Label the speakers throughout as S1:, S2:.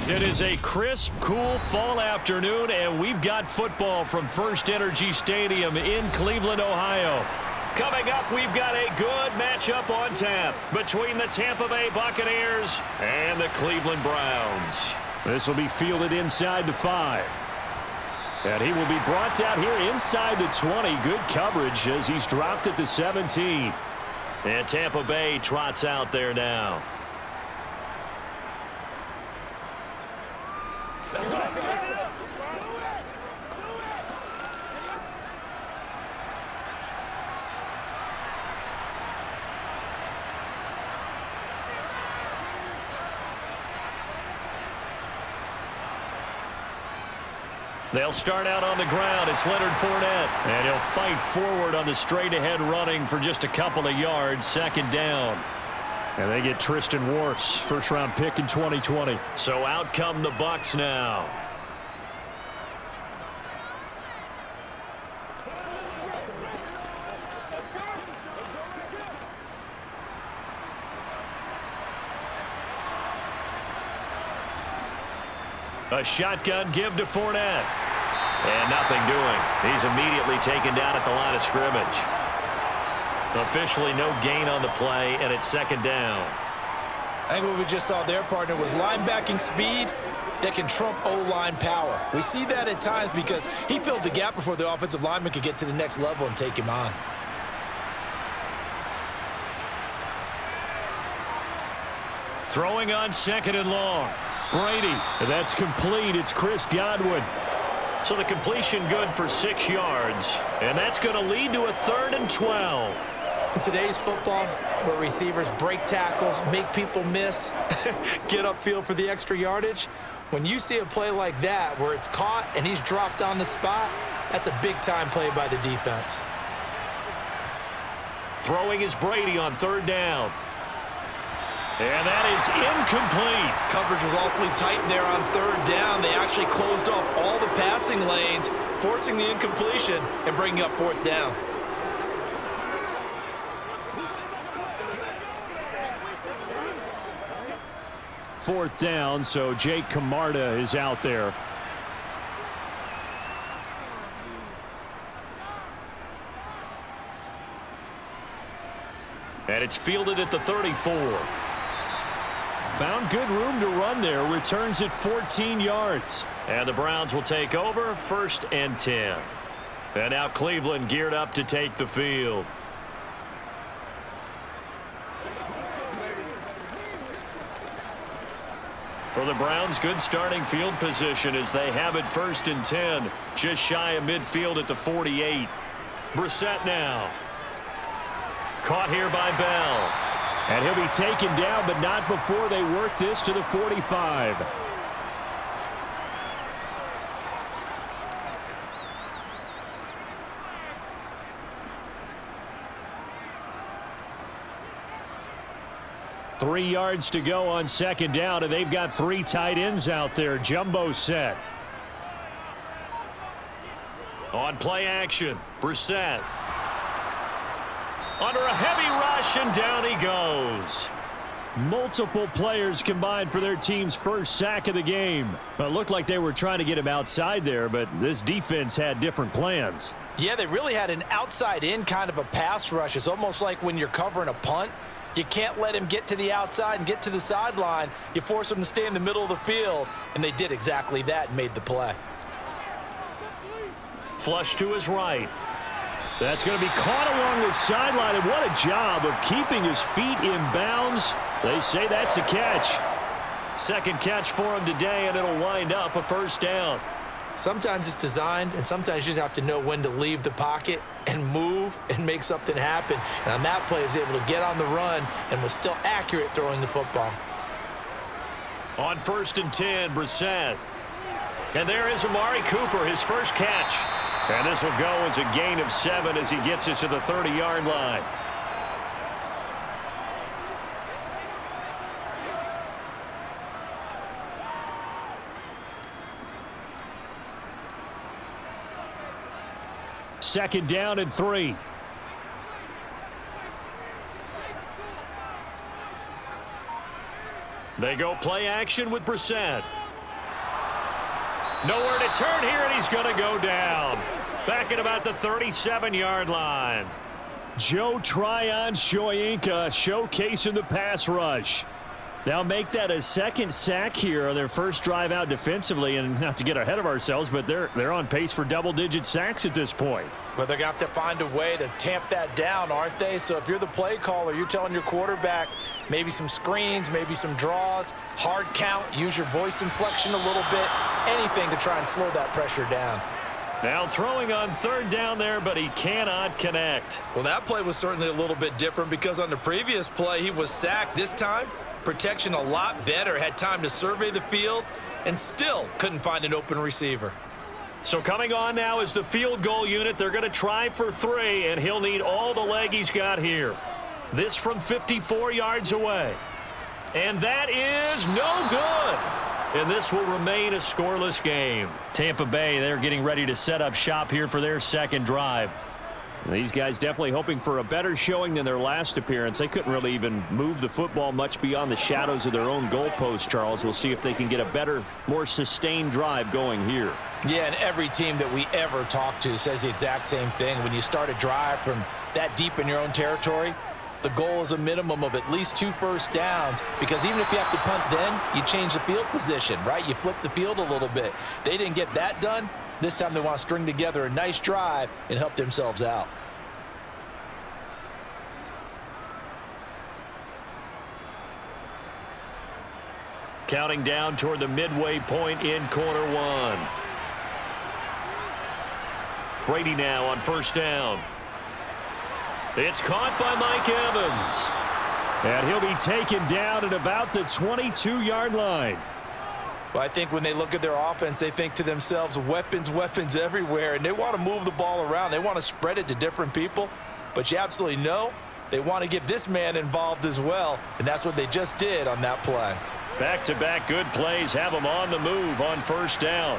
S1: It is a crisp, cool fall afternoon, and we've got football from First Energy Stadium in Cleveland, Ohio. Coming up, we've got a good matchup on tap between the Tampa Bay Buccaneers and the Cleveland Browns. This will be fielded inside the 5. And he will be brought out here inside the 20. Good coverage as he's dropped at the 17. And Tampa Bay trots out there now. They'll start out on the ground. It's Leonard Fournette. And he'll fight forward on the straight-ahead running for just a couple of yards. Second down. And they get Tristan Wirfs, first-round pick in 2020. So out come the Bucs now. A shotgun give to Fournette. And nothing doing. He's immediately taken down at the line of scrimmage. Officially no gain on the play, and it's second down.
S2: I think what we just saw there, partner, was linebacking speed that can trump O-line power. We see that at times because he filled the gap before the offensive lineman could get to the next level and take him on.
S1: Throwing on second and long. Brady. That's complete. It's Chris Godwin. So the completion good for 6 yards. And that's going to lead to a 3rd and 12.
S2: In today's football, where receivers break tackles, make people miss, get upfield for the extra yardage, when you see a play like that where it's caught and he's dropped on the spot, that's a big-time play by the defense.
S1: Throwing is Brady on 3rd down. And that is incomplete.
S2: Coverage was awfully tight there on 3rd down. They actually closed off all the passing lanes, forcing the incompletion and bringing up 4th down.
S1: Fourth down, so Jake Camarda is out there. And it's fielded at the 34. Found good room to run there. Returns at 14 yards. And the Browns will take over 1st and 10. And now Cleveland geared up to take the field. For the Browns, good starting field position as they have it 1st and 10. Just shy of midfield at the 48. Brissett now. Caught here by Bell. And he'll be taken down, but not before they work this to the 45. Three yards to go on second down, and they've got 3 tight ends out there. Jumbo set. On play action, Brissett. Under a heavy rush, and down he goes. Multiple players combined for their team's first sack of the game. It looked like they were trying to get him outside there, but this defense had different plans.
S2: Yeah, they really had an outside-in kind of a pass rush. It's almost like when you're covering a punt. You can't let him get to the outside and get to the sideline. You force him to stay in the middle of the field, and they did exactly that and made the play.
S1: Flush to his right. That's going to be caught along the sideline, and what a job of keeping his feet in bounds. They say that's a catch. Second catch for him today, and it'll wind up a 1st down.
S2: Sometimes it's designed, and sometimes you just have to know when to leave the pocket and move and make something happen. And on that play, he was able to get on the run and was still accurate throwing the football.
S1: On 1st and 10, Brissett. And there is Amari Cooper, his first catch. And this will go as a gain of 7 as he gets it to the 30-yard line. Second down and 3. They go play action with Brissett. Nowhere to turn here, and he's going to go down. Back at about the 37-yard line. Joe Tryon-Shoyinka showcasing the pass rush. They'll make that a second sack here on their first drive out defensively, and not to get ahead of ourselves, but they're on pace for double-digit sacks at this point.
S2: Well, they're going to have to find a way to tamp that down, aren't they? So if you're the play caller, you're telling your quarterback maybe some screens, maybe some draws, hard count, use your voice inflection a little bit, anything to try and slow that pressure down.
S1: Now throwing on third down there, but he cannot connect.
S2: Well, that play was certainly a little bit different because on the previous play, he was sacked. This time, protection a lot better, had time to survey the field, and still couldn't find an open receiver.
S1: So coming on now is the field goal unit. They're going to try for 3, and he'll need all the leg he's got here. This from 54 yards away. And that is no good. And this will remain a scoreless game. Tampa Bay, they're getting ready to set up shop here for their second drive. These guys definitely hoping for a better showing than their last appearance. They couldn't really even move the football much beyond the shadows of their own goalpost, Charles. We'll see if they can get a better, more sustained drive going here.
S2: Yeah, and every team that we ever talk to says the exact same thing. When you start a drive from that deep in your own territory, the goal is a minimum of at least 2 first downs, because even if you have to punt then, you change the field position, right? You flip the field a little bit. They didn't get that done. This time they want to string together a nice drive and help themselves out.
S1: Counting down toward the midway point in quarter 1. Brady now on first down. It's caught by Mike Evans. And he'll be taken down at about the 22-yard line.
S2: Well, I think when they look at their offense, they think to themselves, weapons, weapons everywhere, and they want to move the ball around. They want to spread it to different people, but you absolutely know they want to get this man involved as well, and that's what they just did on that play.
S1: Back-to-back good plays have them on the move on first down.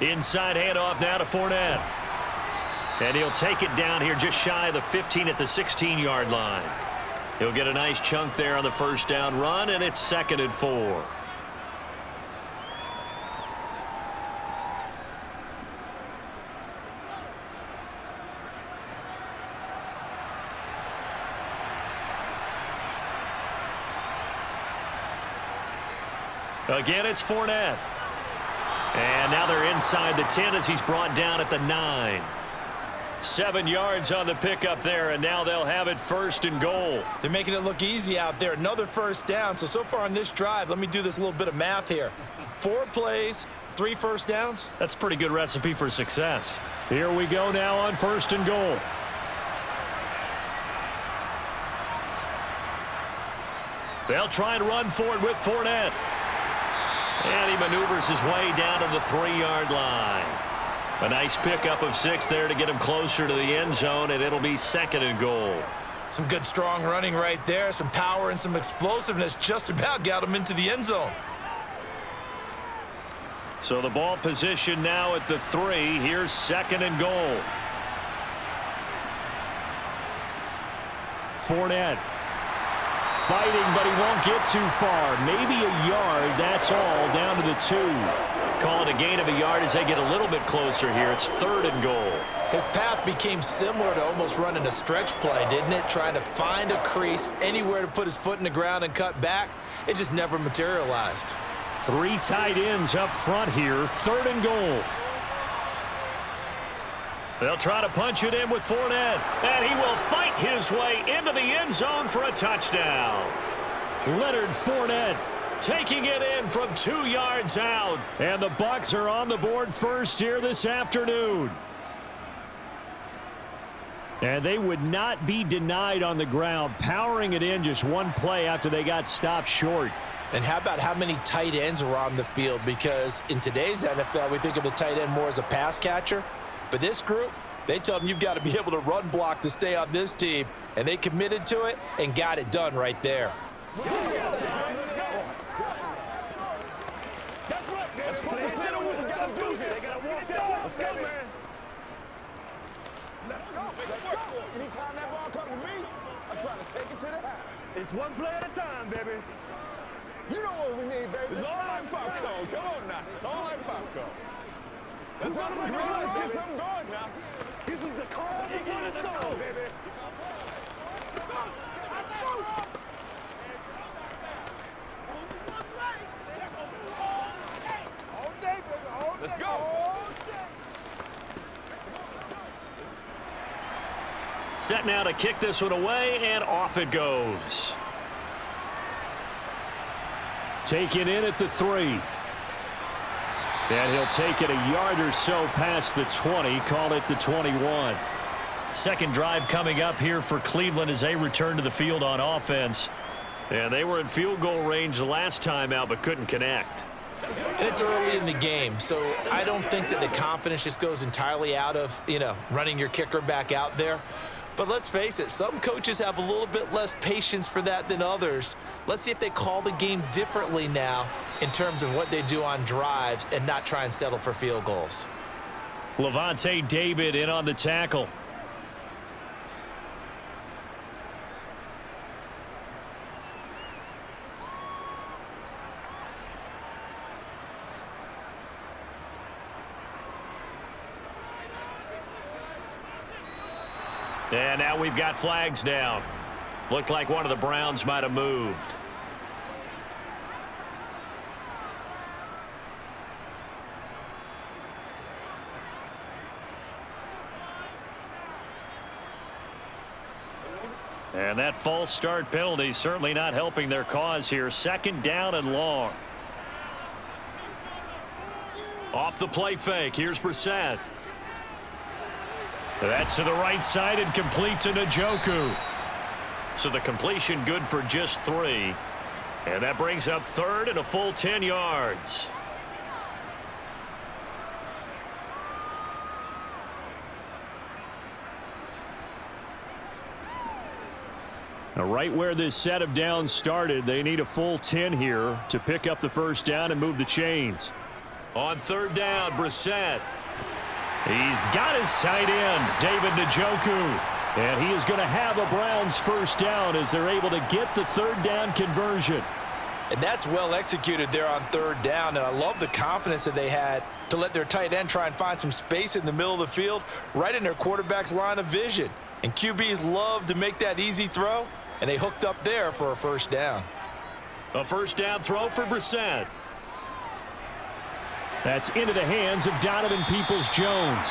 S1: Inside handoff now to Fournette. And he'll take it down here just shy of the 15 at the 16-yard line. He'll get a nice chunk there on the first down run, and it's 2nd and 4. Again, it's Fournette. And now they're inside the 10 as he's brought down at the 9. 7 yards on the pickup there, and now they'll have it 1st and goal.
S2: They're making it look easy out there. Another first down. So far on this drive, let me do this little bit of math here. 4 plays, 3 first downs.
S1: That's a pretty good recipe for success. Here we go now on 1st and goal. They'll try and run for it with Fournette. And he maneuvers his way down to the 3-yard line. A nice pickup of 6 there to get him closer to the end zone, and it'll be 2nd and goal.
S2: Some good strong running right there. Some power and some explosiveness just about got him into the end zone.
S1: So the ball position now at the 3. Here's 2nd and goal. Fournette. Fighting, but he won't get too far. Maybe a yard, that's all, down to the 2. Call it a gain of a yard as they get a little bit closer here. It's 3rd and goal.
S2: His path became similar to almost running a stretch play, didn't it? Trying to find a crease, anywhere to put his foot in the ground and cut back. It just never materialized.
S1: 3 tight ends up front here. 3rd and goal. They'll try to punch it in with Fournette. And he will fight his way into the end zone for a touchdown. Leonard Fournette taking it in from 2 yards out. And the Bucs are on the board first here this afternoon. And they would not be denied on the ground, powering it in just 1 play after they got stopped short.
S2: And how about how many tight ends were on the field? Because in today's NFL, we think of the tight end more as a pass catcher. But this group, they tell them you've got to be able to run block to stay on this team. And they committed to it and got it done right there.
S3: Let's go. Let's go. Let's go, man. Let's go. Anytime that ball comes to me, I'm trying to take it to the house. It's 1 play at a time, baby. You know what we need, baby.
S4: It's all right, popcorn. Come on now. It's all right, popcorn. Let's go, let's get something going now.
S3: This is the calm before the storm, baby. All day, baby. All day.
S4: Let's go.
S3: All day.
S1: Set now to kick this one away, and off it goes. Taken in at the 3. And he'll take it a yard or so past the 20, call it the 21. Second drive coming up here for Cleveland as they return to the field on offense. And they were in field goal range the last time out but couldn't connect.
S2: And it's early in the game, so I don't think that the confidence just goes entirely out of, running your kicker back out there. But let's face it, some coaches have a little bit less patience for that than others. Let's see if they call the game differently now in terms of what they do on drives and not try and settle for field goals.
S1: Levante David in on the tackle. And now we've got flags down. Looked like one of the Browns might have moved. And that false start penalty certainly not helping their cause here. Second down and long. Off the play fake. Here's Brissett. That's to the right side and complete to Njoku. So the completion good for just 3. And that brings up third and a full 10 yards. Now right where this set of downs started, they need a full 10 here to pick up the first down and move the chains. On third down, Brissett. He's got his tight end, David Njoku. And he is going to have a Browns first down as they're able to get the third down conversion.
S2: And that's well executed there on third down. And I love the confidence that they had to let their tight end try and find some space in the middle of the field, right in their quarterback's line of vision. And QBs love to make that easy throw, and they hooked up there for a first down.
S1: A first down throw for Brissett. That's into the hands of Donovan Peoples-Jones.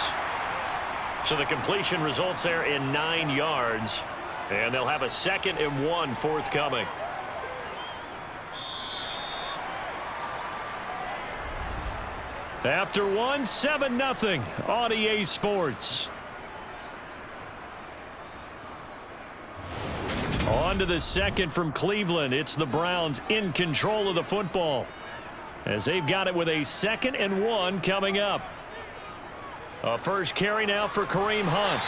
S1: So the completion results there in 9 yards. And they'll have a 2nd and 1 forthcoming. After 1, 7-0 on EA Sports. On to the second from Cleveland. It's the Browns in control of the football, as they've got it with a 2nd and 1 coming up. A first carry now for Kareem Hunt.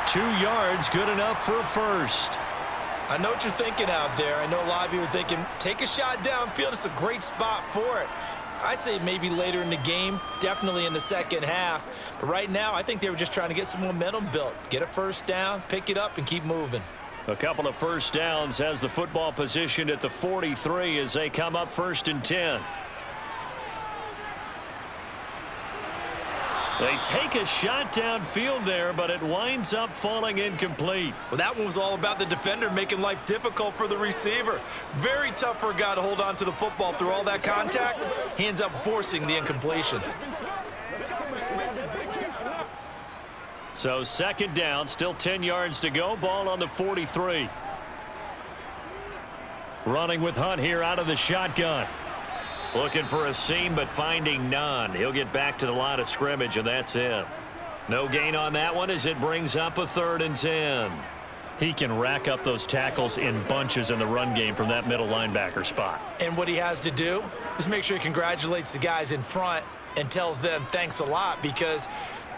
S1: 2 yards, good enough for a first.
S2: I know what you're thinking out there. I know a lot of you are thinking, take a shot downfield. It's a great spot for it. I'd say maybe later in the game, definitely in the second half. But right now, I think they were just trying to get some momentum built. Get a first down, pick it up, and keep moving.
S1: A couple of first downs has the football positioned at the 43 as they come up 1st and 10. They take a shot downfield there, but it winds up falling incomplete.
S2: Well, that one was all about the defender making life difficult for the receiver. Very tough for a guy to hold on to the football through all that contact. He ends up forcing the incompletion.
S1: So 2nd down, still 10 yards to go. Ball on the 43. Running with Hunt here out of the shotgun. Looking for a seam, but finding none. He'll get back to the line of scrimmage, and that's it. No gain on that one as it brings up a 3rd and 10. He can rack up those tackles in bunches in the run game from that middle linebacker spot.
S2: And what he has to do is make sure he congratulates the guys in front and tells them thanks a lot, because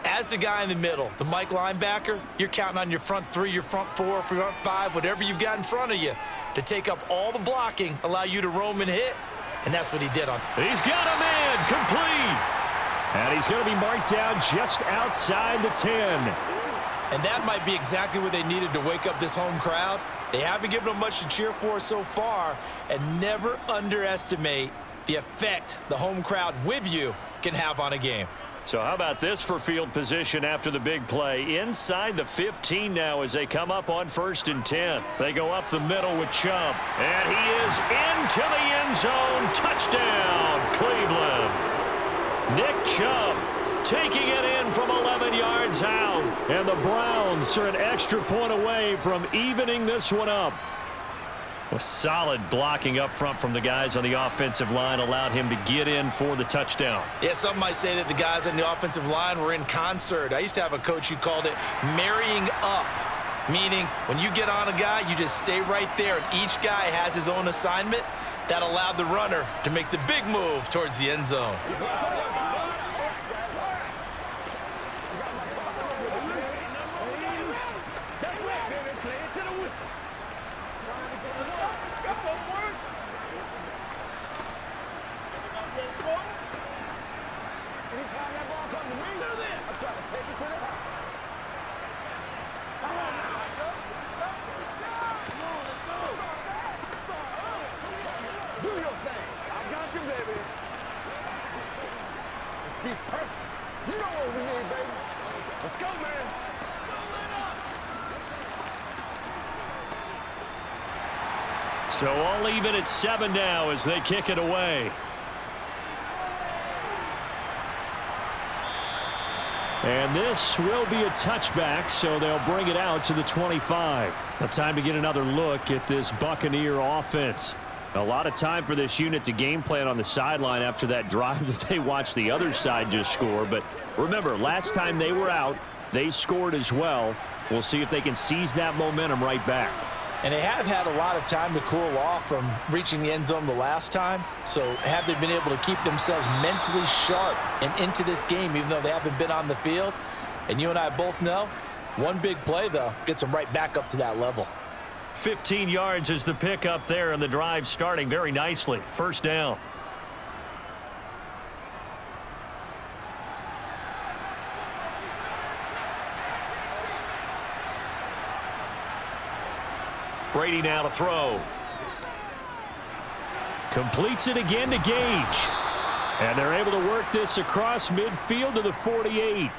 S2: as the guy in the middle, the Mike linebacker, you're counting on your front 3, your front 4, front 5, whatever you've got in front of you to take up all the blocking, allow you to roam and hit. And that's what he did on.
S1: He's got a man complete. And he's going to be marked down just outside the 10.
S2: And that might be exactly what they needed to wake up this home crowd. They haven't given them much to cheer for so far, and never underestimate the effect the home crowd with you can have on a game.
S1: So how about this for field position after the big play? Inside the 15 now as they come up on 1st and 10. They go up the middle with Chubb. And he is into the end zone. Touchdown, Cleveland. Nick Chubb taking it in from 11 yards out. And the Browns are an extra point away from evening this one up. A solid blocking up front from the guys on the offensive line allowed him to get in for the touchdown.
S2: Yeah, some might say that the guys on the offensive line were in concert. I used to have a coach who called it marrying up, meaning when you get on a guy, you just stay right there, and each guy has his own assignment. That allowed the runner to make the big move towards the end zone.
S3: Let's go, man.
S1: So all even at 7 now as they kick it away. And this will be a touchback, so they'll bring it out to the 25. A time to get another look at this Buccaneer offense. A lot of time for this unit to game plan on the sideline after that drive that they watched the other side just score. But remember, last time they were out, they scored as well. We'll see if they can seize that momentum right back.
S2: And they have had a lot of time to cool off from reaching the end zone the last time. So have they been able to keep themselves mentally sharp and into this game even though they haven't been on the field? And you and I both know, one big play, though, gets them right back up to that level.
S1: 15 yards is the pickup there, and the drive starting very nicely. First down. Brady now to throw. Completes it again to Gage. And they're able to work this across midfield to the 48.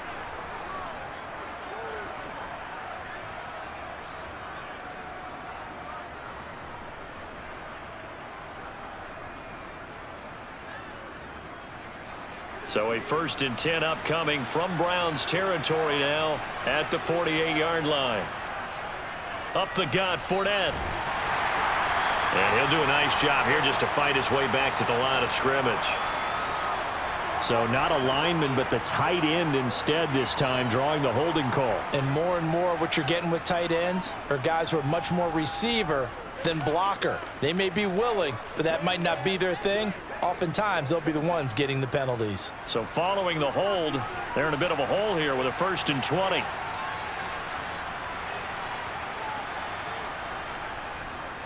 S1: So a 1st and 10 upcoming from Browns territory now at the 48-yard line. Up the gut, Fournette. And he'll do a nice job here just to fight his way back to the line of scrimmage. So not a lineman, but the tight end instead this time, drawing the holding call.
S2: And more what you're getting with tight ends are guys who are much more receiver than blocker. They may be willing, but that might not be their thing. Oftentimes, they'll be the ones getting the penalties.
S1: So following the hold, they're in a bit of a hole here with a 1st and 20.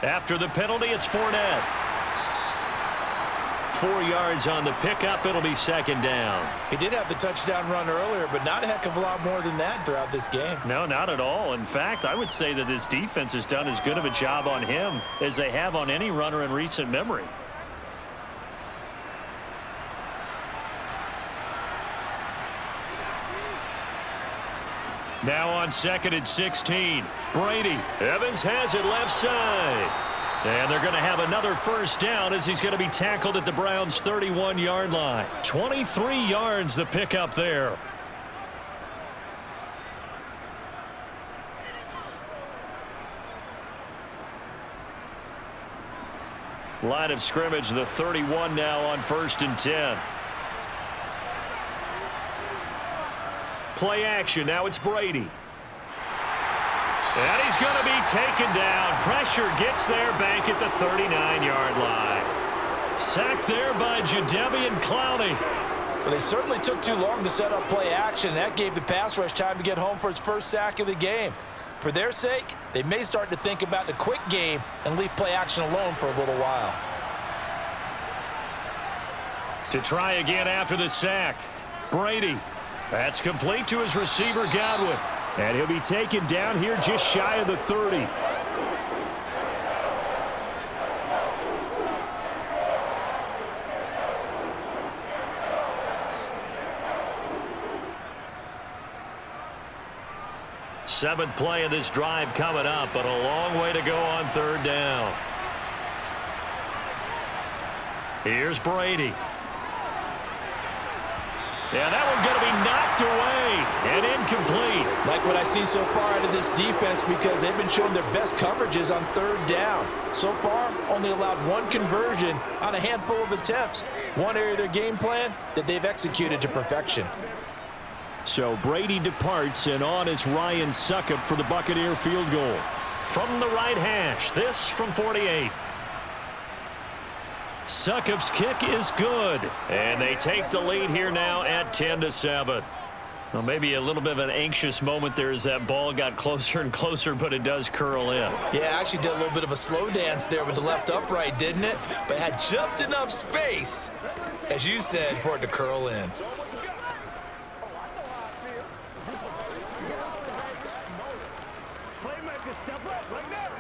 S1: After the penalty, it's Fournette. 4 yards on the pickup. It'll be 2nd down.
S2: He did have the touchdown run earlier, but not a heck of a lot more than that throughout this game.
S1: No, not at all. In fact, I would say that this defense has done as good of a job on him as they have on any runner in recent memory. Now on 2nd and 16. Brady. Evans has it left side. And they're going to have another first down as he's going to be tackled at the Browns' 31-yard line. 23 yards the pickup there. Line of scrimmage, the 31 now on 1st and 10. Play action. Now it's Brady. And he's going to be taken down. Pressure gets there back at the 39-yard line. Sacked there by Jadeveon Clowney.
S2: Well, they certainly took too long to set up play action. That gave the pass rush time to get home for its first sack of the game. For their sake, they may start to think about the quick game and leave play action alone for a little while.
S1: To try again after the sack. Brady. That's complete to his receiver, Godwin. And he'll be taken down here just shy of the 30. 7th play of this drive coming up, but a long way to go on 3rd down. Here's Brady. Yeah, that one's going to be knocked away and incomplete.
S2: Like what I see so far out of this defense, because they've been showing their best coverages on 3rd down. So far, only allowed 1 conversion on a handful of attempts. One area of their game plan that they've executed to perfection.
S1: So Brady departs, and on is Ryan Succop for the Buccaneer field goal. From the right hash, this from 48. Succop's kick is good, and they take the lead here now at 10-7. Well, maybe a little bit of an anxious moment there as that ball got closer and closer, but it does curl in.
S2: Yeah, actually did a little bit of a slow dance there with the left upright, didn't it? But had just enough space, as you said, for it to curl in.
S3: Playmaker, step up right there.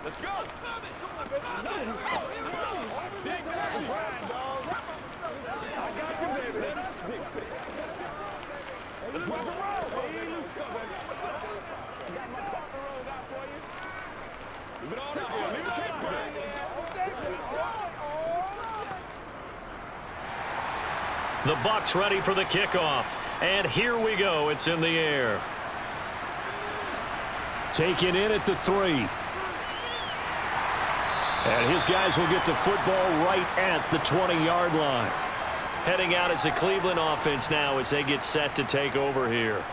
S4: Let's go.
S3: Big that's right, dog. I got you, baby. Let's rock and roll, baby. I got my partner rolled out for you.
S4: Leave it on out here. Leave it on.
S1: The Bucs ready for the kickoff. And here we go. It's in the air. Taken in at the 3. And his guys will get the football right at the 20-yard line. Heading out as the Cleveland offense now as they get set to take over here.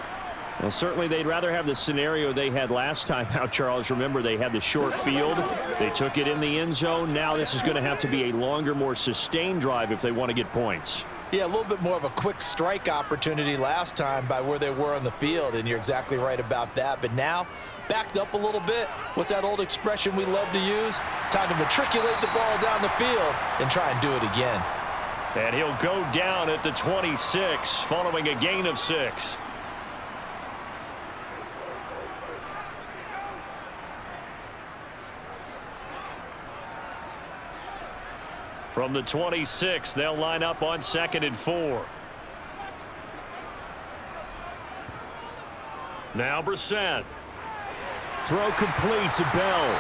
S1: Well, certainly they'd rather have the scenario they had last time out, Charles. Remember, they had the short field. They took it in the end zone. Now this is going to have to be a longer, more sustained drive if they want to get points.
S2: Yeah, a little bit more of a quick strike opportunity last time by where they were on the field, and you're exactly right about that. But now, backed up a little bit. What's that old expression we love to use? Time to matriculate the ball down the field and try and do it again.
S1: And he'll go down at the 26, following a gain of 6. From the 26, they'll line up on 2nd and 4. Now Brissett. Throw complete to Bell.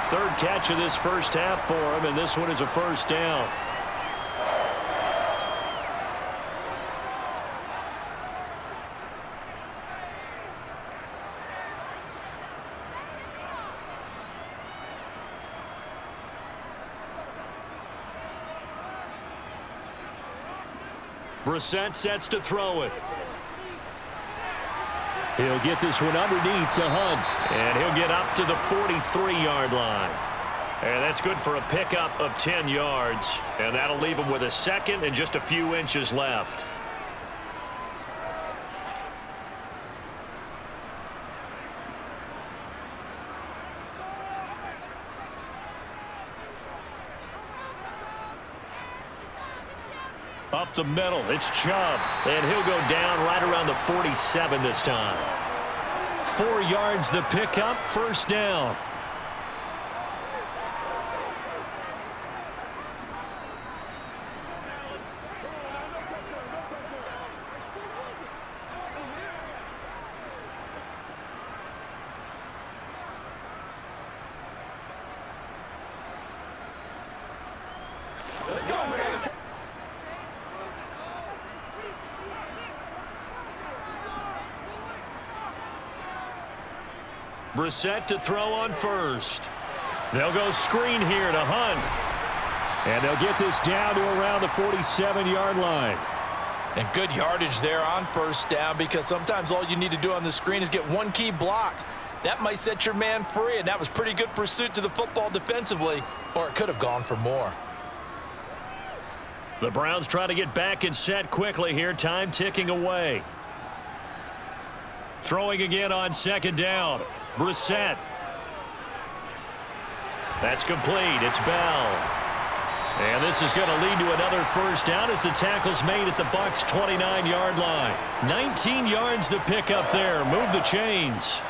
S1: 3rd catch of this first half for him, and this one is a first down. Brissett sets to throw it. He'll get this one underneath to Hunt. And he'll get up to the 43-yard line. And that's good for a pickup of 10 yards. And that'll leave him with a 2nd and just a few inches left. Up the middle, it's Chubb, and he'll go down right around the 47 this time. 4 yards the pickup, first down.
S4: Let's go, man.
S1: Brissett to throw on first. They'll go screen here to Hunt. And they'll get this down to around the 47-yard line.
S2: And good yardage there on first down, because sometimes all you need to do on the screen is get one key block. That might set your man free, and that was pretty good pursuit to the football defensively, or it could have gone for more.
S1: The Browns try to get back and set quickly here. Time ticking away. Throwing again on 2nd down. Brissett. That's complete. It's Bell. And this is going to lead to another first down as the tackle's made at the Bucs' 29-yard line. 19 yards to pick up there. Move the chains.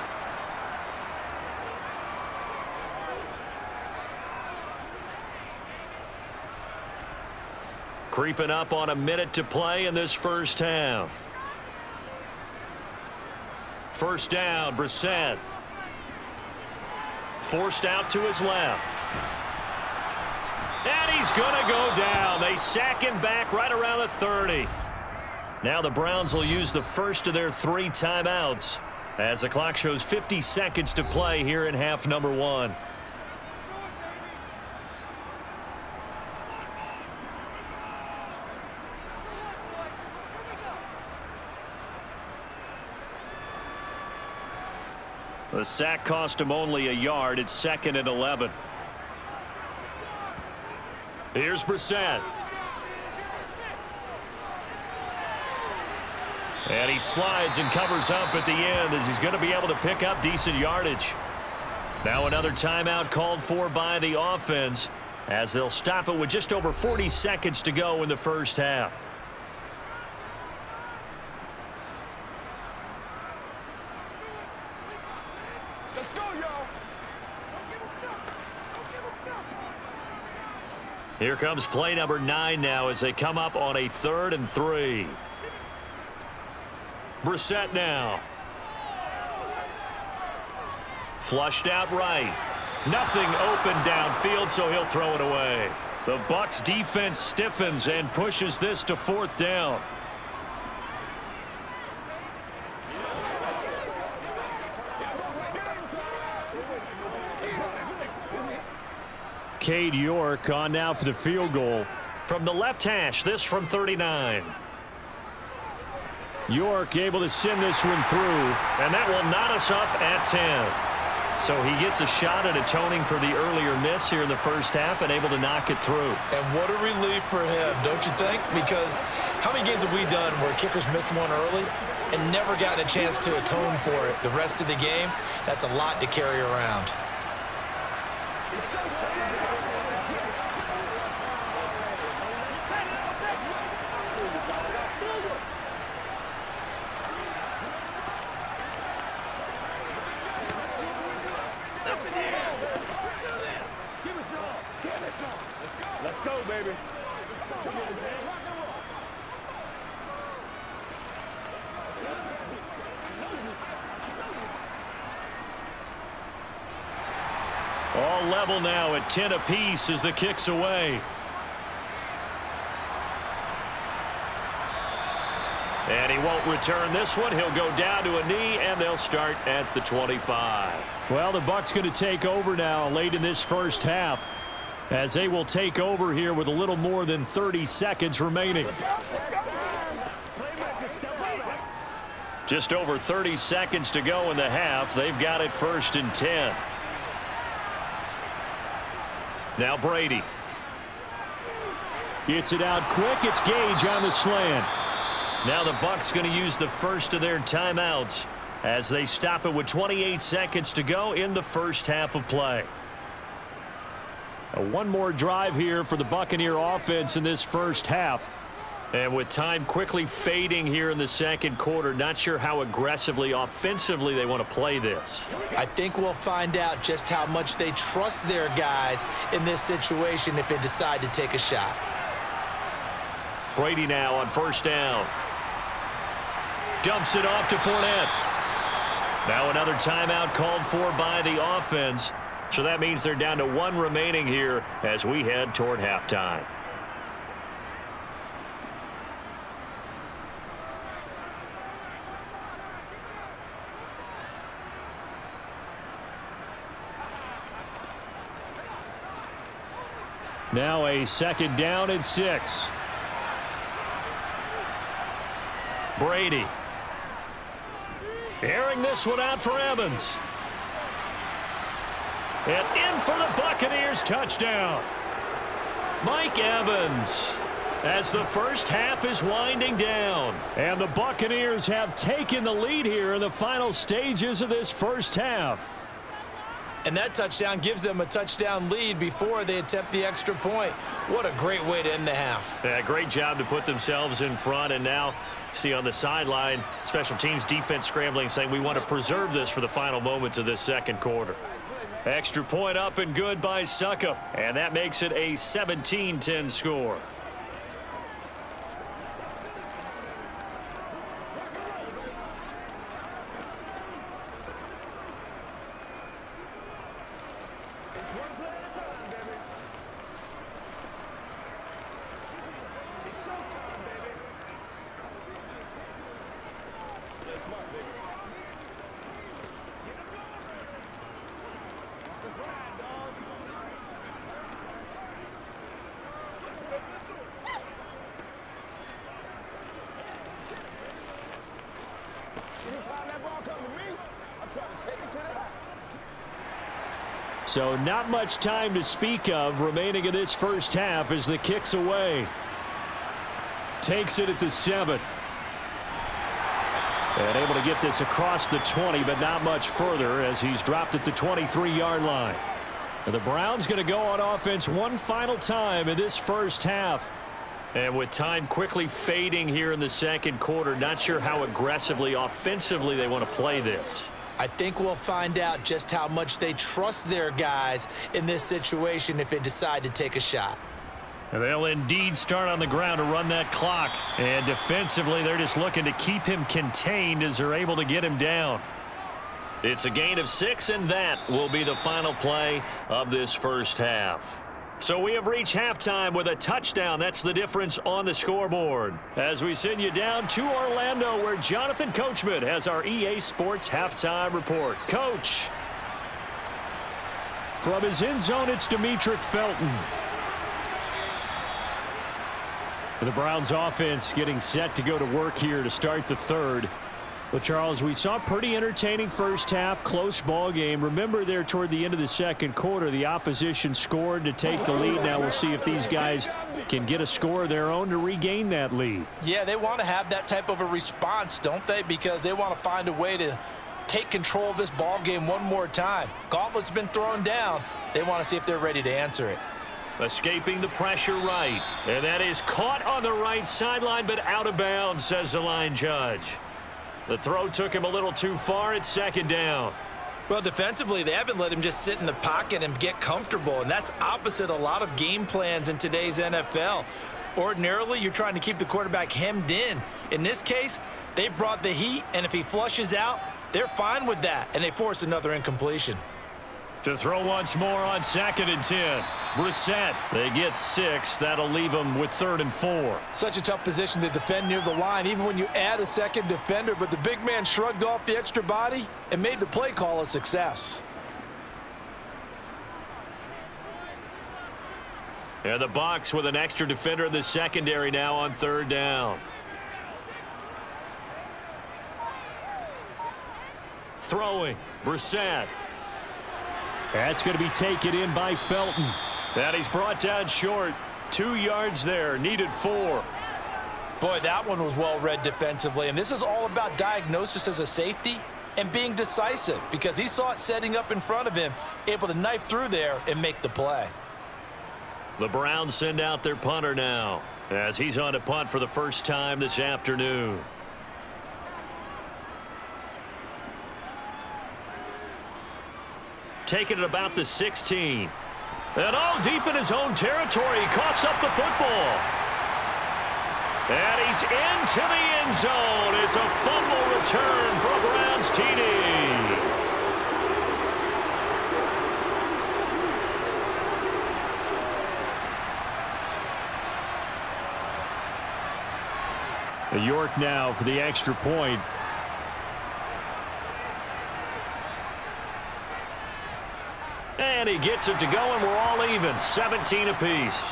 S1: Creeping up on a minute to play in this first half. First down, Brissett. Forced out to his left. And he's going to go down. They sack him back right around the 30. Now the Browns will use the first of their 3 timeouts as the clock shows 50 seconds to play here in half number 1. The sack cost him only a yard. It's 2nd and 11. Here's Brissett. And he slides and covers up at the end as he's going to be able to pick up decent yardage. Now another timeout called for by the offense as they'll stop it with just over 40 seconds to go in the first half.
S4: Let's go, y'all.
S1: Here comes play number 9 now as they come up on a 3rd and 3. Brissett now. Flushed out right. Nothing open downfield, so he'll throw it away. The Bucs defense stiffens and pushes this to 4th down. Cade York on now for the field goal. From the left hash, this from 39. York able to send this one through, and that will knot us up at 10. So he gets a shot at atoning for the earlier miss here in the first half and able to knock it through.
S2: And what a relief for him, don't you think? Because how many games have we done where kickers missed one early and never gotten a chance to atone for it the rest of the game? That's a lot to carry around.
S4: Let's go, baby.
S1: All level now at 10 apiece as the kick's away. And he won't return this one. He'll go down to a knee, and they'll start at the 25. Well, the Bucs going to take over now late in this first half as they will take over here with a little more than 30 seconds remaining. Just over 30 seconds to go in the half. They've got it 1st and 10. Now Brady. Gets it out quick. It's Gage on the slant. Now the Bucs going to use the first of their timeouts as they stop it with 28 seconds to go in the first half of play. One more drive here for the Buccaneer offense in this first half. And with time quickly fading here in the second quarter, not sure how aggressively offensively they want to play this.
S2: I think we'll find out just how much they trust their guys in this situation if they decide to take a shot.
S1: Brady now on 1st down. Dumps it off to Fournette. Now another timeout called for by the offense. So that means they're down to 1 remaining here as we head toward halftime. Now a 2nd down and 6. Brady. Airing this one out for Evans. And in for the Buccaneers touchdown. Mike Evans as the first half is winding down. And the Buccaneers have taken the lead here in the final stages of this first half.
S2: And that touchdown gives them a touchdown lead before they attempt the extra point. What a great way to end the half.
S1: Yeah, great job to put themselves in front. And now see on the sideline, special teams defense scrambling, saying we want to preserve this for the final moments of this second quarter. Extra point up and good by Suckup. And that makes it a 17-10 score.
S3: Just one play at a time, baby. It's showtime, baby.
S4: Play smart, baby.
S3: Get him going. Let's ride, dog. Let's go, let's go.
S4: Anytime that ball come to me, I'm trying to take it to that.
S1: So not much time to speak of remaining in this first half as the kick's away. Takes it at the 7. And able to get this across the 20, but not much further as he's dropped at the 23-yard line. And the Browns going to go on offense one final time in this first half. And with time quickly fading here in the second quarter, not sure how aggressively, offensively they want to play this.
S2: I think we'll find out just how much they trust their guys in this situation if they decide to take a shot.
S1: And they'll indeed start on the ground to run that clock. And defensively, they're just looking to keep him contained as they're able to get him down. It's a gain of 6, and that will be the final play of this first half. So we have reached halftime with a touchdown. That's the difference on the scoreboard. As we send you down to Orlando, where Jonathan Coachman has our EA Sports halftime report. Coach. From his end zone, it's Demetric Felton. The Browns offense getting set to go to work here to start the third. Well, Charles, we saw a pretty entertaining first half, close ball game. Remember there toward the end of the second quarter, the opposition scored to take the lead. Now we'll see if these guys can get a score of their own to regain that lead.
S2: Yeah, they want to have that type of a response, don't they? Because they want to find a way to take control of this ball game one more time. Gauntlet's been thrown down. They want to see if they're ready to answer it.
S1: Escaping the pressure right. And that is caught on the right sideline, but out of bounds, says the line judge. The throw took him a little too far. It's second down.
S2: Well, defensively, they haven't let him just sit in the pocket and get comfortable, and that's opposite a lot of game plans in today's NFL. Ordinarily, you're trying to keep the quarterback hemmed in. In this case, they brought the heat, and if he flushes out, they're fine with that, and they force another incompletion.
S1: To throw once more on 2nd and 10. Brissett, they get 6. That'll leave them with 3rd and 4.
S2: Such a tough position to defend near the line, even when you add a second defender, but the big man shrugged off the extra body and made the play call a success.
S1: And the Bucs with an extra defender in the secondary now on 3rd down. Throwing, Brissett. That's going to be taken in by Felton. And he's brought down short. 2 yards there, needed 4.
S2: Boy, that one was well read defensively, and this is all about diagnosis as a safety and being decisive because he saw it setting up in front of him, able to knife through there and make the play.
S1: The Browns send out their punter now as he's on to punt for the first time this afternoon. Taking it about the 16. And all deep in his own territory. He coughs up the football. And he's into the end zone. It's a fumble return for a Browns TD. York now for the extra point. And he gets it to go, and we're all even. 17 apiece.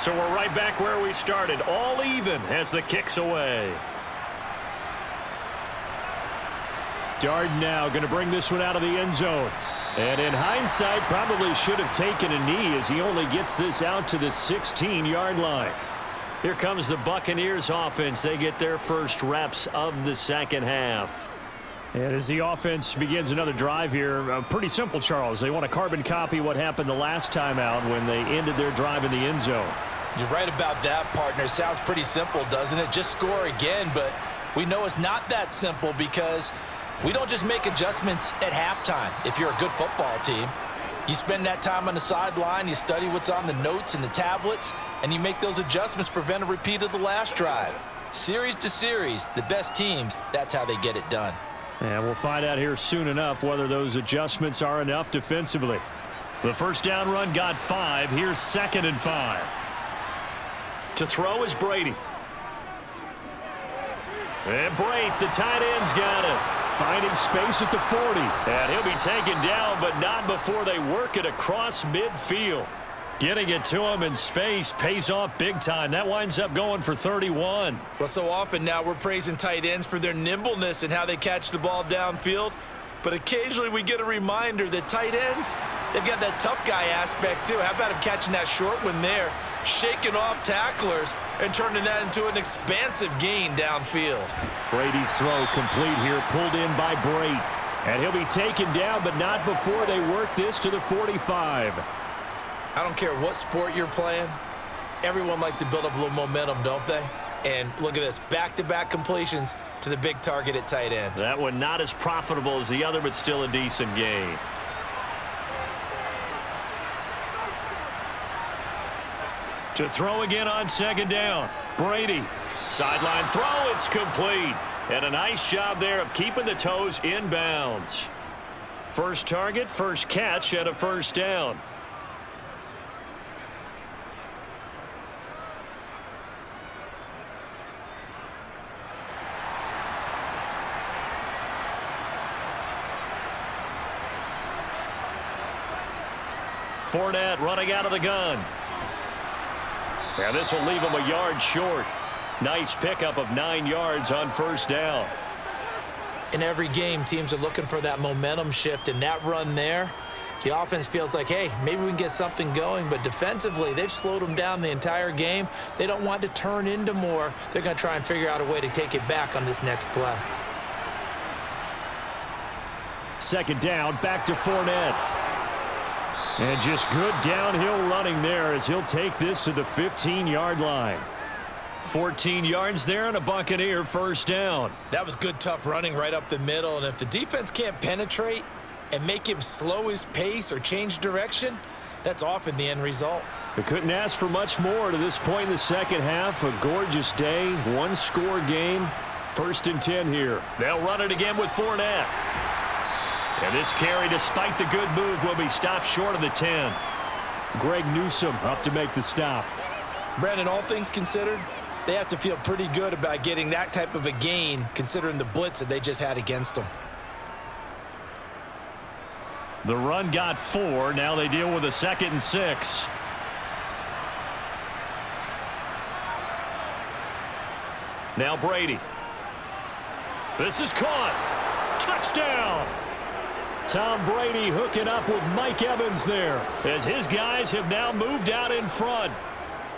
S1: So we're right back where we started, all even as the kick's away. Darden now going to bring this one out of the end zone. And in hindsight, probably should have taken a knee as he only gets this out to the 16-yard line. Here comes the Buccaneers offense. They get their first reps of the second half. And as the offense begins another drive here, pretty simple, Charles. They want to carbon copy what happened the last time out when they ended their drive in the end zone.
S2: You're right about that, partner. Sounds pretty simple, doesn't it? Just score again, but we know it's not that simple because we don't just make adjustments at halftime if you're a good football team. You spend that time on the sideline, you study what's on the notes and the tablets, and you make those adjustments to prevent a repeat of the last drive. Series to series, the best teams, that's how they get it done.
S1: And we'll find out here soon enough whether those adjustments are enough defensively. The first down run got 5. Here's 2nd and 5. To throw is Brady. And Brate, the tight end's got it. Finding space at the 40. And he'll be taken down, but not before they work it across midfield. Getting it to him in space pays off big time. That winds up going for 31.
S2: Well, so often now we're praising tight ends for their nimbleness and how they catch the ball downfield. But occasionally we get a reminder that tight ends, they've got that tough guy aspect too. How about him catching that short one there, shaking off tacklers, and turning that into an expansive gain downfield.
S1: Brady's throw complete here, pulled in by Brate. And he'll be taken down, but not before they work this to the 45.
S2: I don't care what sport you're playing. Everyone likes to build up a little momentum, don't they? And look at this, back-to-back completions to the big target at tight end.
S1: That one not as profitable as the other, but still a decent gain. To throw again on 2nd down. Brady. Sideline throw, it's complete. And a nice job there of keeping the toes in bounds. First target, first catch at a first down. Fournette running out of the gun. And this will leave him a yard short. Nice pickup of 9 yards on first down.
S2: In every game, teams are looking for that momentum shift, and that run there, the offense feels like, hey, maybe we can get something going, but defensively, they've slowed them down the entire game. They don't want to turn into more. They're going to try and figure out a way to take it back on this next play.
S1: 2nd down, back to Fournette. And just good downhill running there as he'll take this to the 15-yard line. 14 yards there and a Buccaneer first down.
S2: That was good, tough running right up the middle. And if the defense can't penetrate and make him slow his pace or change direction, that's often the end result.
S1: They couldn't ask for much more to this point in the second half. A gorgeous day, one-score game. 1st and 10 here. They'll run it again with Fournette. And this carry, despite the good move, will be stopped short of the 10. Greg Newsome up to make the stop.
S2: Brandon, all things considered, they have to feel pretty good about getting that type of a gain, considering the blitz that they just had against them.
S1: The run got 4. Now they deal with a 2nd and 6. Now Brady. This is caught. Touchdown. Tom Brady hooking up with Mike Evans there as his guys have now moved out in front.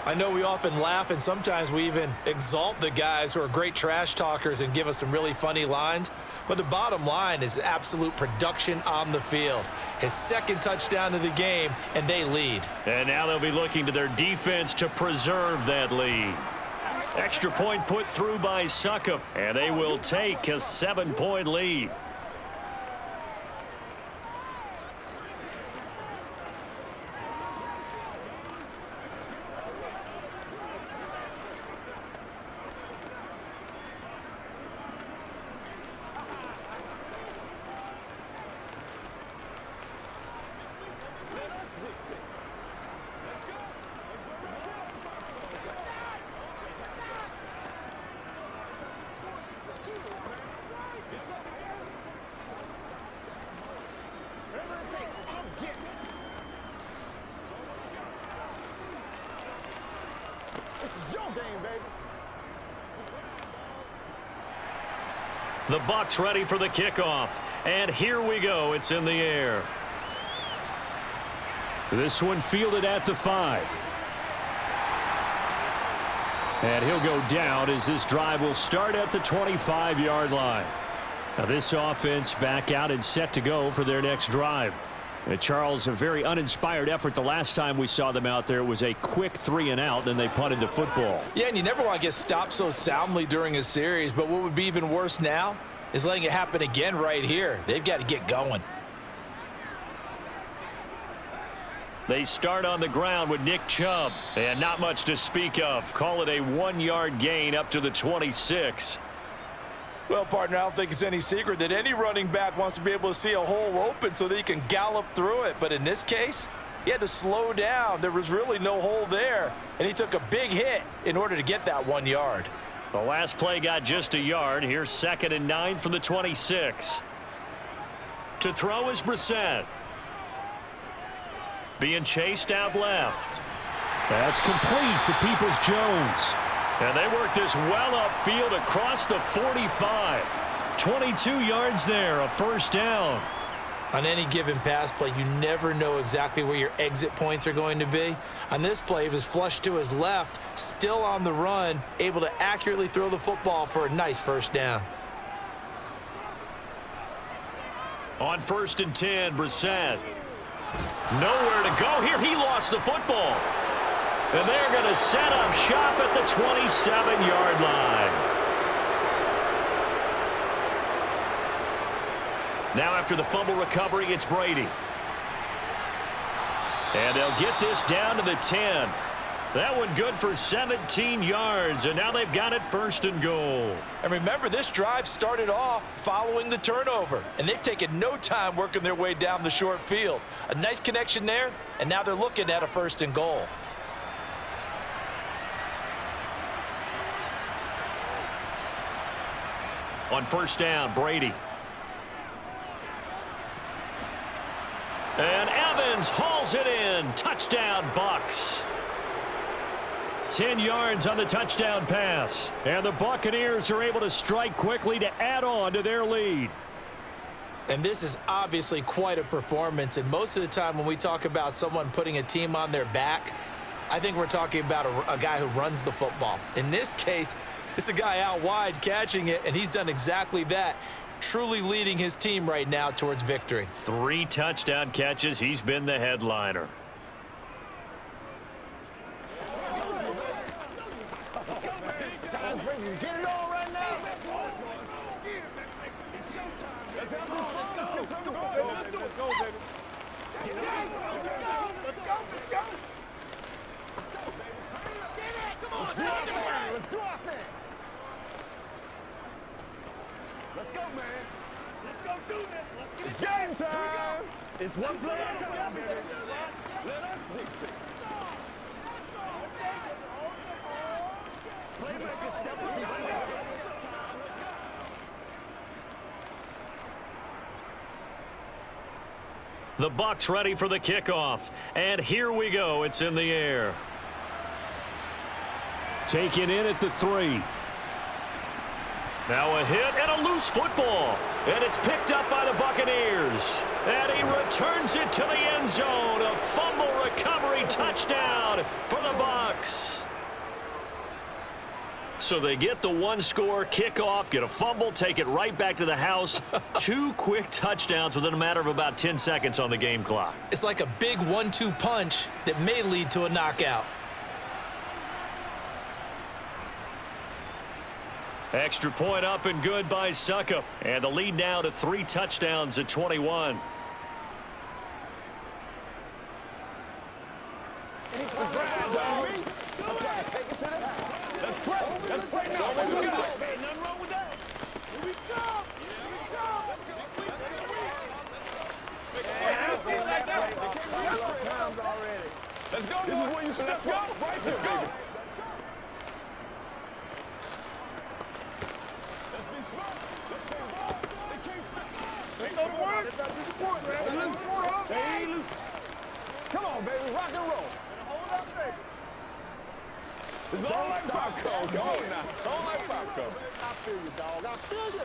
S2: I know we often laugh and sometimes we even exalt the guys who are great trash talkers and give us some really funny lines. But the bottom line is absolute production on the field. His 2nd touchdown of the game, and they lead.
S1: And now they'll be looking to their defense to preserve that lead. Extra point put through by Succop, and they will take a 7-point lead.
S3: This is your game, baby.
S1: The Bucs ready for the kickoff. And here we go. It's in the air. This one fielded at the 5. And he'll go down as this drive will start at the 25-yard line. Now this offense back out and set to go for their next drive. And Charles, a very uninspired effort the last time we saw them out there. It was a quick 3-and-out, then they punted the football.
S2: Yeah, and you never want to get stopped so soundly during a series, but what would be even worse now is letting it happen again right here. They've got to get going.
S1: They start on the ground with Nick Chubb. And not much to speak of. Call it a 1-yard gain up to the 26.
S2: Well, partner, I don't think it's any secret that any running back wants to be able to see a hole open so that he can gallop through it. But in this case, he had to slow down. There was really no hole there, and he took a big hit in order to get that 1 yard.
S1: The last play got just a yard. Here's 2nd and 9 from the 26. To throw is Brissett. Being chased out left. That's complete to Peoples-Jones. And they work this well upfield across the 45. 22 yards there, a first down.
S2: On any given pass play, you never know exactly where your exit points are going to be. On this play, it was flushed to his left, still on the run, able to accurately throw the football for a nice first down.
S1: On 1st and 10, Brissett. Nowhere to go here. He lost the football. And they're going to set up shop at the 27-yard line. Now after the fumble recovery, it's Brady. And they'll get this down to the 10. That one good for 17 yards, and now they've got it 1st and goal.
S2: And remember, this drive started off following the turnover, and they've taken no time working their way down the short field. A nice connection there, and now they're looking at a 1st and goal.
S1: On 1st down, Brady. And Evans hauls it in. Touchdown, Bucs. 10 yards on the touchdown pass. And the Buccaneers are able to strike quickly to add on to their lead.
S2: And this is obviously quite a performance. And most of the time when we talk about someone putting a team on their back, I think we're talking about a guy who runs the football. In this case, it's a guy out wide catching it, and he's done exactly that, truly leading his team right now towards victory.
S1: 3 touchdown catches. He's been the headliner.
S3: Let's go, man. Guys, ready to get it on right now. It's showtime. Let's have some fun. Let's get something going. Let's do it. Let's go, baby. Let's go. Let's go. Let's go, baby. Turn it up. Get it. Come on. Let's do our thing. Let's go, man. Let's go do this. Let's get
S4: It's game time.
S3: It's one play at a time, baby.
S4: Let us dictate.
S3: Playmaker step up. Let's go.
S1: The Bucs ready for the kickoff. And here we go. It's in the air. Taken in at the 3. Now a hit and a loose football. And it's picked up by the Buccaneers. And he returns it to the end zone. A fumble recovery touchdown for the Bucs. So they get the 1-score kickoff, get a fumble, take it right back to the house. 2 quick touchdowns within a matter of about 10 seconds on the game clock.
S2: It's like a big 1-2 punch that may lead to a knockout.
S1: Extra point up and good by Suckup. And the lead now to 3 touchdowns at 21.
S3: Let's ride, dog. Okay, take it to the house. Let's pray. Let's pray now. What you got? Hey, nothing wrong with that. Here we go. Here we go. Let's go. I feel like that. Times already.
S4: Let's go. This is where you step up. Right
S3: Let's go.
S4: Let's be smart. Let's play ball. They can't stop.
S3: Let's go to work. Let's do the point, man. Let's do the point. Stay loose. Come on, baby. Rock and roll. Hold up, baby.
S4: It's all like popcorn. Go on now. It's all like popcorn.
S3: I feel you, dog. I feel you.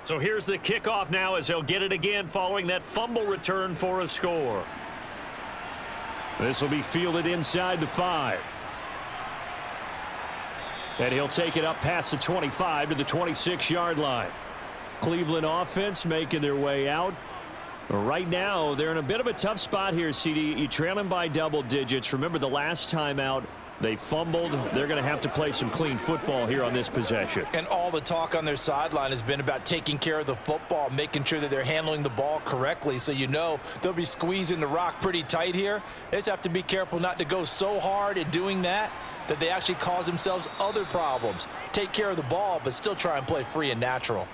S1: So here's the kickoff now as he'll get it again following that fumble return for a score. This will be fielded inside the 5. And he'll take it up past the 25 to the 26-yard line. Cleveland offense making their way out. Right now, they're in a bit of a tough spot here, CD. You trail them by double digits. Remember the last time out, they fumbled. They're going to have to play some clean football here on this possession.
S2: And all the talk on their sideline has been about taking care of the football, making sure that they're handling the ball correctly. So you know they'll be squeezing the rock pretty tight here. They just have to be careful not to go so hard in doing that they actually cause themselves other problems. Take care of the ball, but still try and play free and natural.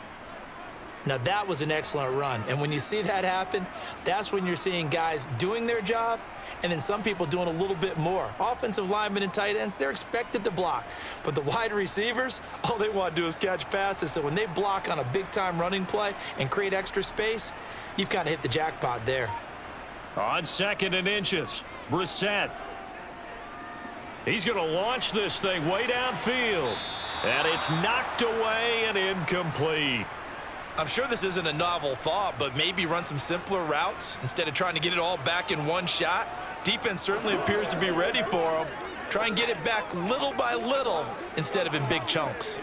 S2: Now that was an excellent run. And when you see that happen, that's when you're seeing guys doing their job and then some people doing a little bit more. Offensive linemen and tight ends, they're expected to block. But the wide receivers, all they want to do is catch passes. So when they block on a big-time running play and create extra space, you've kind of hit the jackpot there.
S1: On 2nd and inches, Brissett. He's going to launch this thing way downfield. And it's knocked away and incomplete.
S2: I'm sure this isn't a novel thought, but maybe run some simpler routes instead of trying to get it all back in one shot. Defense certainly appears to be ready for him. Try and get it back little by little instead of in big chunks.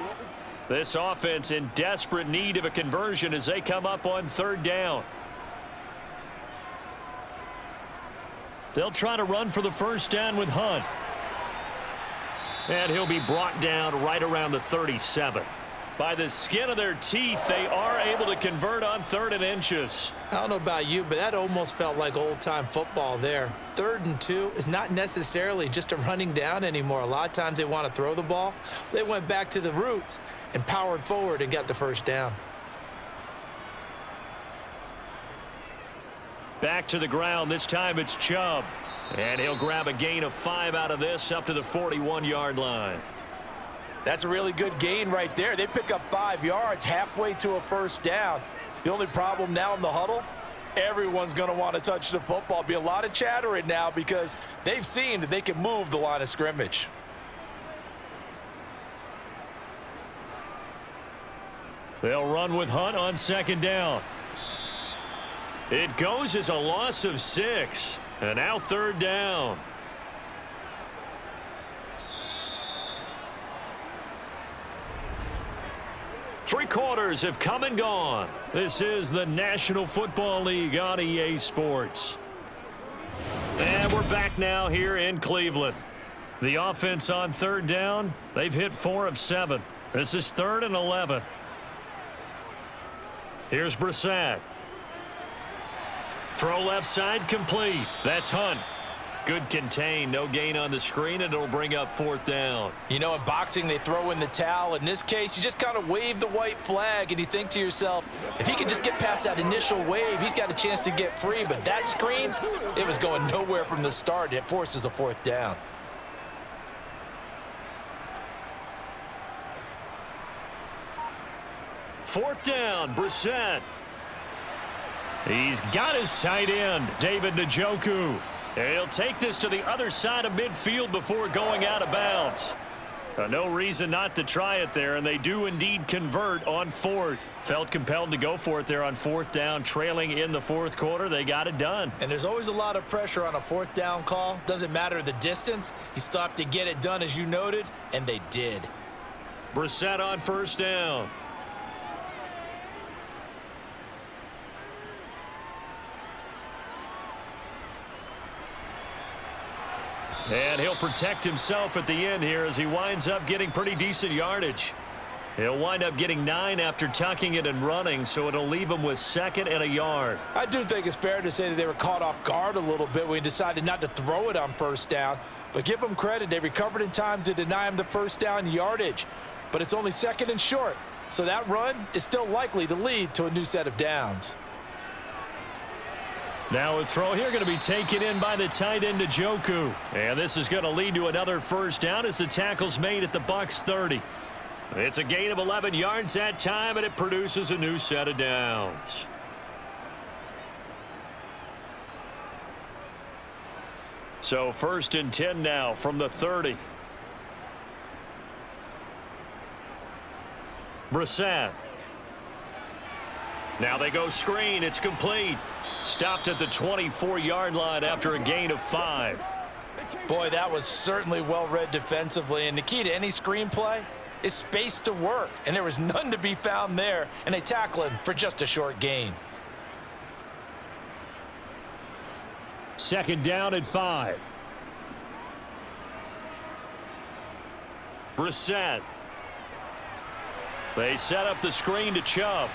S1: This offense in desperate need of a conversion as they come up on 3rd down. They'll try to run for the first down with Hunt. And he'll be brought down right around the 37. By the skin of their teeth, they are able to convert on 3rd and inches.
S2: I don't know about you, but that almost felt like old-time football there. 3rd and 2 is not necessarily just a running down anymore. A lot of times they want to throw the ball. They went back to the roots and powered forward and got the first down.
S1: Back to the ground. This time it's Chubb. And he'll grab a gain of 5 out of this up to the 41-yard line.
S2: That's a really good gain right there. They pick up 5 yards halfway to a first down. The only problem now in the huddle, everyone's going to want to touch the football. Be a lot of chattering now because they've seen that they can move the line of scrimmage.
S1: They'll run with Hunt on 2nd down. It goes as a loss of 6. And now 3rd down. Three quarters have come and gone. This is the National Football League on EA Sports. And we're back now here in Cleveland. The offense on 3rd down, they've hit 4 of 7. This is 3rd and 11. Here's Brissett. Throw left side complete. That's Hunt. Good contain, no gain on the screen, and it'll bring up 4th down.
S2: You know, in boxing, they throw in the towel. In this case, you just kind of wave the white flag, and you think to yourself, if he can just get past that initial wave, he's got a chance to get free. But that screen, it was going nowhere from the start. It forces a 4th down.
S1: Fourth down, Brissett. He's got his tight end, David Njoku. He'll take this to the other side of midfield before going out of bounds. No reason not to try it there, and they do indeed convert on 4th. Felt compelled to go for it there on 4th down, trailing in the 4th quarter. They got it done.
S2: And there's always a lot of pressure on a 4th down call. Doesn't matter the distance. You still have to get it done, as you noted, and they did.
S1: Brissett on 1st down. And he'll protect himself at the end here as he winds up getting pretty decent yardage. He'll wind up getting 9 after tucking it and running, so it'll leave him with 2nd and a yard.
S2: I do think it's fair to say that they were caught off guard a little bit when he decided not to throw it on 1st down. But give them credit. They recovered in time to deny him the 1st down yardage. But it's only 2nd and short, so that run is still likely to lead to a new set of downs.
S1: Now a throw here going to be taken in by the tight end Njoku. And this is going to lead to another 1st down as the tackle's made at the Bucs 30. It's a gain of 11 yards that time, and it produces a new set of downs. So 1st and 10 now from the 30. Now they go screen. It's complete. Stopped at the 24-yard line after a gain of 5.
S2: Boy, that was certainly well read defensively. And the key to any screenplay is space to work. And there was none to be found there. And they tackle him for just a short gain.
S1: Second down at 5. Brissett. They set up the screen to Chubb.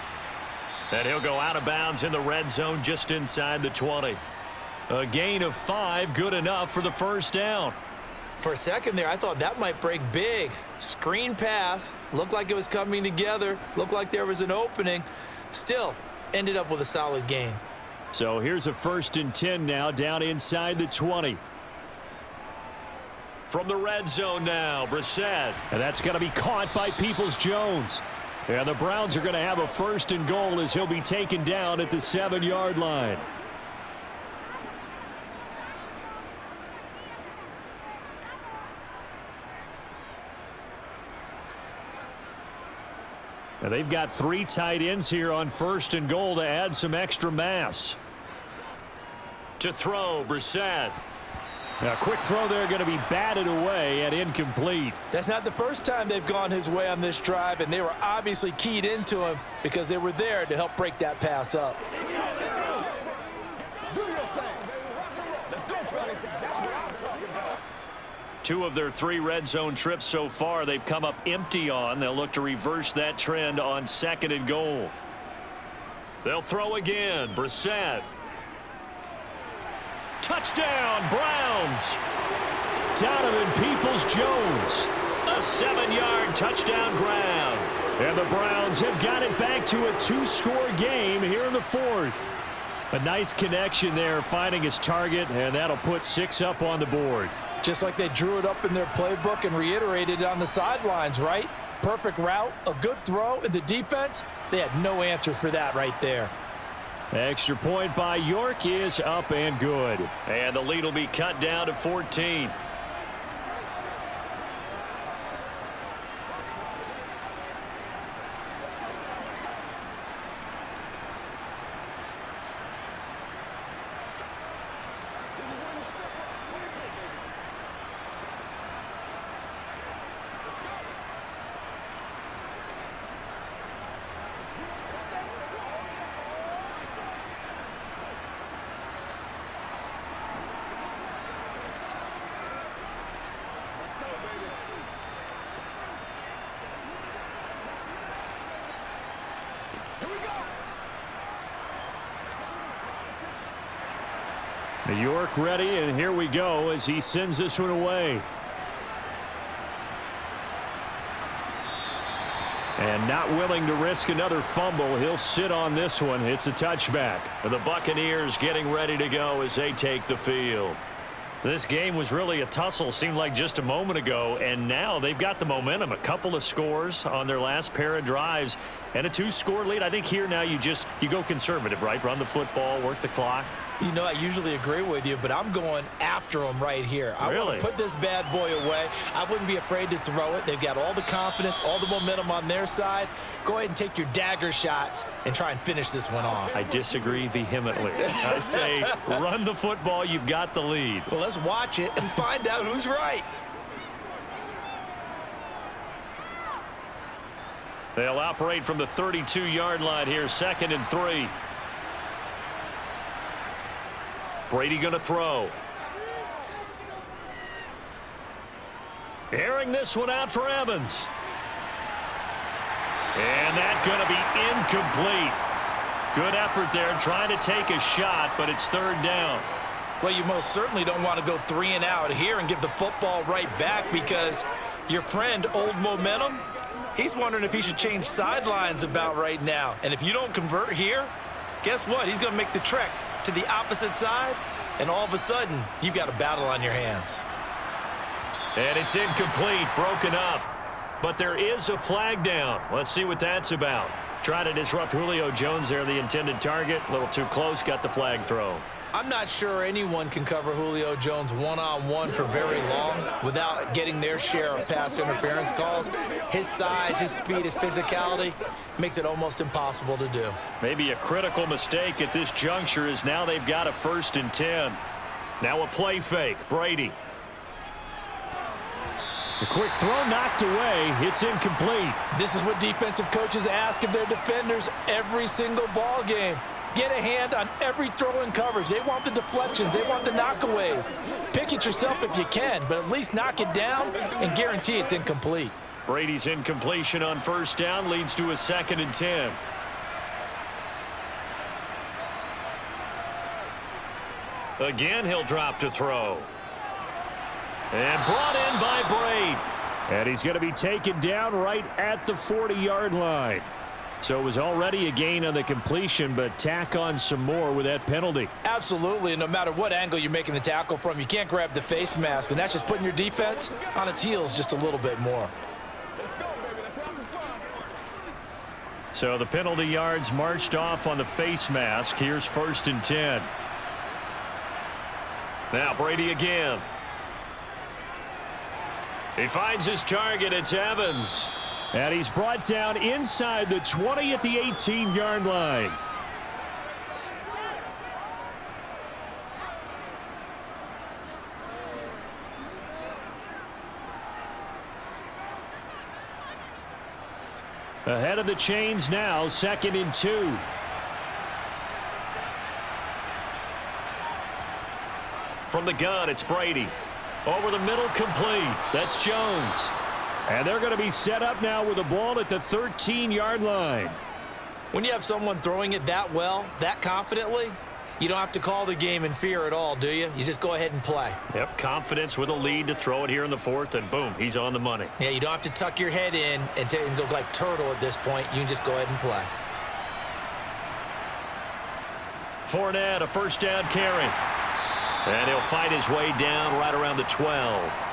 S1: And he'll go out of bounds in the red zone just inside the 20. A gain of 5, good enough for the first down.
S2: For a second there, I thought that might break big. Screen pass. Looked like it was coming together. Looked like there was an opening. Still, ended up with a solid gain.
S1: So here's a 1st and 10 now down inside the 20. From the red zone now, Brissett. And that's going to be caught by Peoples-Jones. And the Browns are going to have a 1st and goal as he'll be taken down at the 7-yard line. And they've got 3 tight ends here on 1st and goal to add some extra mass. To throw, Brissett. A quick throw there going to be batted away and incomplete.
S2: That's not the first time they've gone his way on this drive, and they were obviously keyed into him because they were there to help break that pass up.
S3: Do your thing. Let's go, fellas. That's what I'm talking about.
S1: 2 of their 3 red zone trips so far they've come up empty on. They'll look to reverse that trend on 2nd and goal. They'll throw again. Brissett. Touchdown, Browns. Donovan Peoples-Jones. A 7-yard touchdown grab. And the Browns have got it back to a 2-score game here in the 4th. A nice connection there, finding his target, and that'll put 6 up on the board.
S2: Just like they drew it up in their playbook and reiterated it on the sidelines, right? Perfect route, a good throw, and the defense, they had no answer for that right there.
S1: Extra point by York is up and good. And the lead will be cut down to 14. New York ready, and here we go as he sends this one away. And not willing to risk another fumble. He'll sit on this one. It's a touchback. The Buccaneers getting ready to go as they take the field. This game was really a tussle, seemed like just a moment ago, and now they've got the momentum. A couple of scores on their last pair of drives and a 2-score lead. I think here now you go conservative, right? Run the football, work the clock.
S2: You know, I usually agree with you, but I'm going after them right here. I want to put this bad boy away. I wouldn't be afraid to throw it. They've got all the confidence, all the momentum on their side. Go ahead and take your dagger shots and try and finish this one off.
S1: I disagree vehemently. I say run the football. You've got the lead.
S2: Well, let's watch it and find out who's right.
S1: They'll operate from the 32-yard line here, 2nd and 3. Brady going to throw. Airing this one out for Evans. And that's going to be incomplete. Good effort there trying to take a shot, but it's 3rd down.
S2: Well, you most certainly don't want to go 3 and out here and give the football right back because your friend, Old Momentum, he's wondering if he should change sidelines about right now. And if you don't convert here, guess what? He's going to make the trek to the opposite side, and all of a sudden, you've got a battle on your hands.
S1: And it's incomplete, broken up. But there is a flag down. Let's see what that's about. Trying to disrupt Julio Jones there, the intended target. A little too close, got the flag throw.
S2: I'm not sure anyone can cover Julio Jones one-on-one for very long without getting their share of pass interference calls. His size, his speed, his physicality makes it almost impossible to do.
S1: Maybe a critical mistake at this juncture is now they've got a 1st and 10. Now a play fake. Brady. The quick throw knocked away. It's incomplete.
S2: This is what defensive coaches ask of their defenders every single ball game. Get a hand on every throw in coverage. They want the deflections. They want the knockaways. Pick it yourself if you can, but at least knock it down and guarantee it's incomplete.
S1: Brady's incompletion on 1st down leads to a 2nd and 10. Again, he'll drop to throw. And brought in by Brady. And he's going to be taken down right at the 40-yard line. So it was already a gain on the completion, but tack on some more with that penalty.
S2: Absolutely, and no matter what angle you're making the tackle from, you can't grab the face mask, and that's just putting your defense on its heels just a little bit more.
S4: Let's go, baby. Let's have some fun.
S1: So the penalty yards marched off on the face mask. Here's 1st and 10. Now Brady again. He finds his target. It's Evans. And he's brought down inside the 20 at the 18-yard line. Ahead of the chains now, 2nd and 2. From the gun, it's Brady. Over the middle, complete. That's Jones. And they're going to be set up now with the ball at the 13-yard line.
S2: When you have someone throwing it that well, that confidently, you don't have to call the game in fear at all, do you? You just go ahead and play.
S1: Yep, confidence with a lead to throw it here in the 4th, and boom, he's on the money.
S2: Yeah, you don't have to tuck your head in and go like turtle at this point. You can just go ahead and play.
S1: Fournette, a 1st down carry. And he'll fight his way down right around the 12.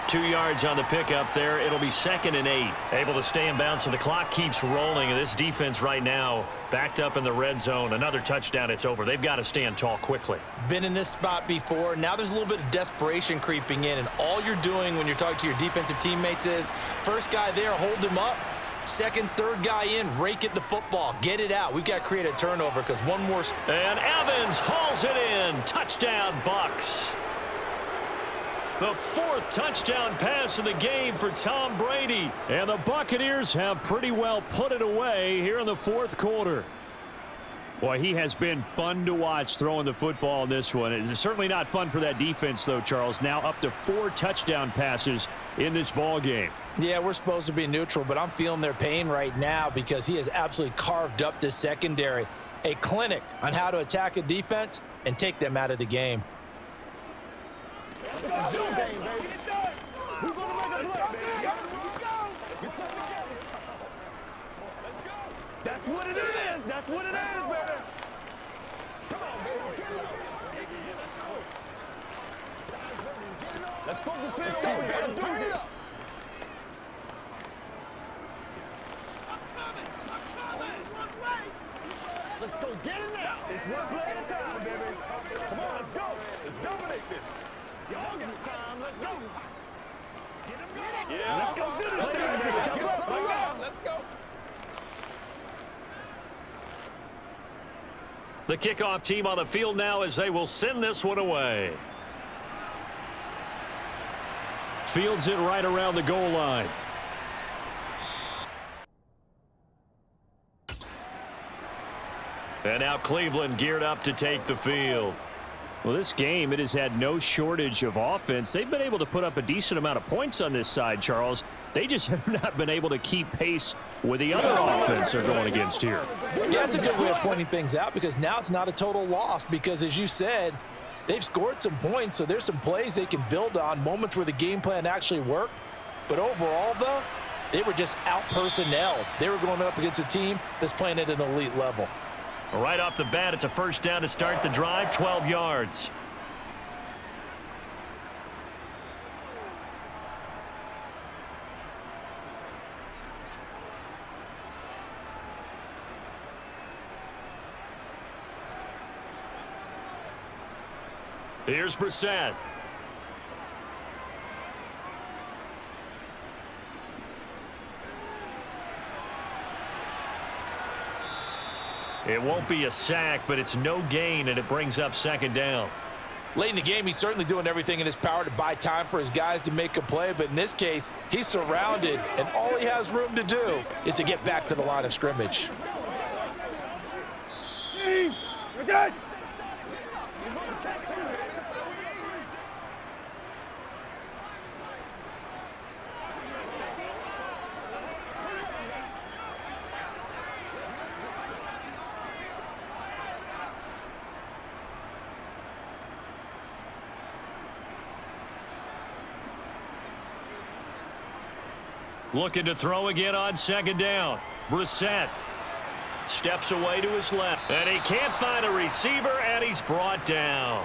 S1: 2 yards on the pickup there. It'll be 2nd and 8. Able to stay in bounds, and the clock keeps rolling. And this defense right now backed up in the red zone. Another touchdown, it's over. They've got to stand tall quickly.
S2: Been in this spot before. Now there's a little bit of desperation creeping in, and all you're doing when you're talking to your defensive teammates is first guy there, hold him up. Second, third guy in, rake at the football. Get it out. We've got to create a turnover because one more.
S1: And Evans hauls it in. Touchdown, Bucs. The 4th touchdown pass of the game for Tom Brady. And the Buccaneers have pretty well put it away here in the 4th quarter. Boy, he has been fun to watch throwing the football in this one. It's certainly not fun for that defense, though, Charles. Now up to 4 touchdown passes in this ball game.
S2: Yeah, we're supposed to be neutral, but I'm feeling their pain right now because he has absolutely carved up this secondary. A clinic on how to attack a defense and take them out of the game.
S3: This is your game, baby. We're going to make a play, baby. Get something together. Let's go. That's what it is. That's what it is, baby. Come on, baby. Get it up. Let's focus in. Let's go, baby. Turn it up. Let's go. Get in there. It's one play at a time, baby. Come on, let's go. Let's dominate this. Y'all got time. Let's go. Get him going. Yeah, let's go do this thing, baby. Let's go. Let's go.
S1: The kickoff team on the field now as they will send this one away. Fields it right around the goal line. And now Cleveland geared up to take the field. Well, this game, it has had no shortage of offense. They've been able to put up a decent amount of points on this side, Charles. They just have not been able to keep pace with the other offense they're going against here.
S2: Yeah, that's a good way of pointing things out because now it's not a total loss because, as you said, they've scored some points, so there's some plays they can build on, moments where the game plan actually worked. But overall, though, they were just out-personnel. They were going up against a team that's playing at an elite level.
S1: Right off the bat, it's a 1st down to start the drive, 12 yards. Here's Brissett. It won't be a sack, but it's no gain, and it brings up second down.
S2: Late in the game, he's certainly doing everything in his power to buy time for his guys to make a play, but in this case, he's surrounded, and all he has room to do is to get back to the line of scrimmage.
S3: We're good.
S1: Looking to throw again on second down. Brissett steps away to his left. And he can't find a receiver, and he's brought down.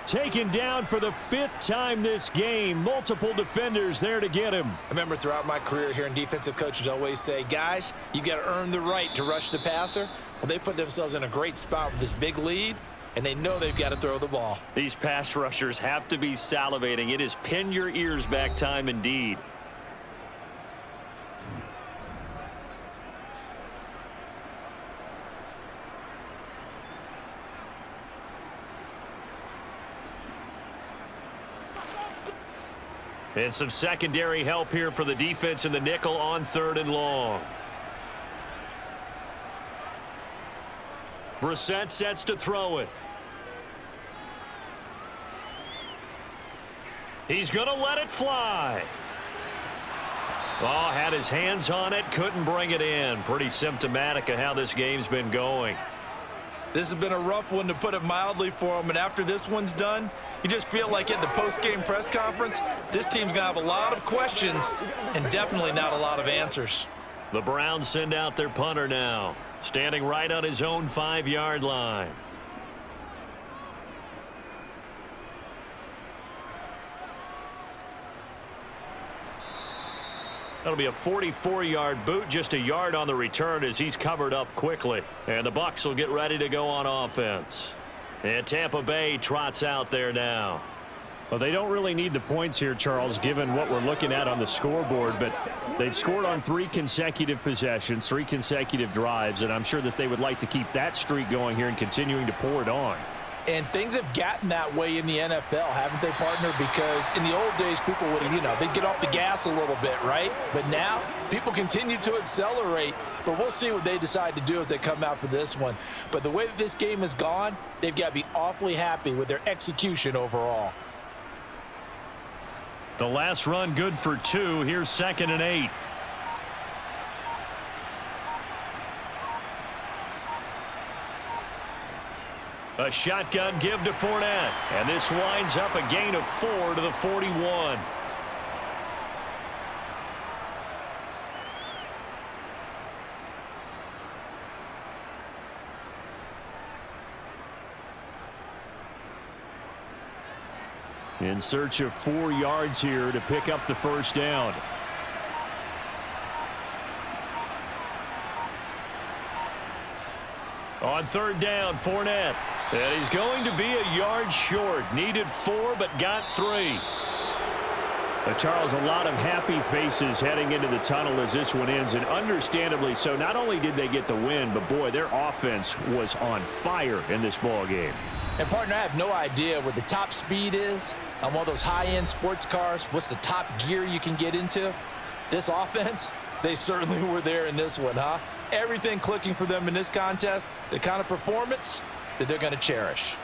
S1: Taken down for the 5th time this game. Multiple defenders there to get him.
S2: I remember throughout my career hearing defensive coaches always say, guys, you got to earn the right to rush the passer. Well, they put themselves in a great spot with this big lead, and they know they've got to throw the ball.
S1: These pass rushers have to be salivating. It is pin your ears back time indeed. And some secondary help here for the defense in the nickel on 3rd and long. Brissett sets to throw it. He's going to let it fly. Oh, had his hands on it, couldn't bring it in. Pretty symptomatic of how this game's been going.
S2: This has been a rough one, to put it mildly, for him, and after this one's done, you just feel like at the post-game press conference, this team's going to have a lot of questions and definitely not a lot of answers.
S1: The Browns send out their punter now, standing right on his own 5-yard line. That'll be a 44-yard boot, just a yard on the return as he's covered up quickly. And the Bucs will get ready to go on offense. And Tampa Bay trots out there now. Well, they don't really need the points here, Charles, given what we're looking at on the scoreboard, but they've scored on 3 consecutive possessions, 3 consecutive drives, and I'm sure that they would like to keep that streak going here and continuing to pour it on.
S2: And things have gotten that way in the NFL, haven't they, partner? Because in the old days, people would, they'd get off the gas a little bit, right? But now, people continue to accelerate. But we'll see what they decide to do as they come out for this one. But the way that this game has gone, they've got to be awfully happy with their execution overall.
S1: The last run good for 2. Here's 2nd and 8. A shotgun give to Fournette. And this winds up a gain of 4 to the 41. In search of 4 yards here to pick up the first down. On 3rd down, Fournette. And he's going to be a yard short. Needed 4, but got 3. Charles, a lot of happy faces heading into the tunnel as this one ends, and understandably so. Not only did they get the win, but, boy, their offense was on fire in this ball game.
S2: And, partner, I have no idea what the top speed is on one of those high-end sports cars. What's the top gear you can get into? This offense, they certainly were there in this one, huh? Everything clicking for them in this contest, the kind of performance that they're going to cherish.